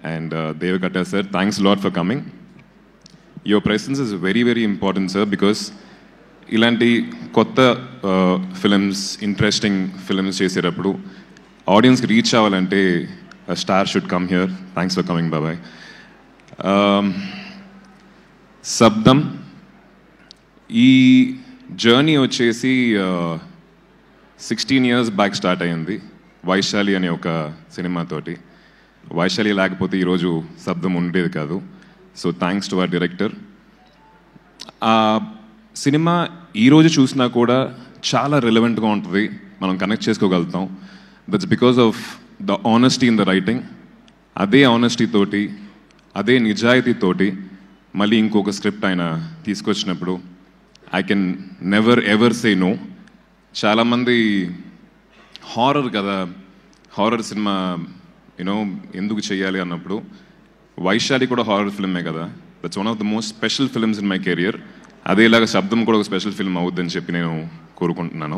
And Devakatta sir, thanks a lot for coming. Your presence is very, very important, sir, because ఇలాంటి కొత్త films, interesting films చేసేటప్పుడు ఆడియన్స్కి reach అవ్వాలంటే star should come here. Thanks for coming బాబాయ్. శబ్దం ఈ journey వచ్చేసి 16 years back start అయ్యింది వైశాలి అనే ఒక సినిమాతోటి. వైశాలి లేకపోతే ఈరోజు శబ్దం ఉండేది కాదు. So thanks to our director. ఆ సినిమా ఈరోజు చూసినా కూడా చాలా రిలవెంట్గా ఉంటుంది, మనం కనెక్ట్ చేసుకోగలుగుతాం. That's because of the honesty in the writing. అదే ఆనెస్టీ తోటి, అదే నిజాయితీతోటి మళ్ళీ ఇంకొక స్క్రిప్ట్ ఆయన తీసుకొచ్చినప్పుడు I can never ever say no. చాలామంది హారర్ కదా, హారర్ సినిమా యూనో ఎందుకు చేయాలి అన్నప్పుడు వైశాలి కూడా హారర్ ఫిల్మే కదా. That's one of the most special films in my career. అదేలాగా శబ్దం కూడా ఒక స్పెషల్ ఫిల్మ్ అవుద్దని చెప్పి నేను కోరుకుంటున్నాను.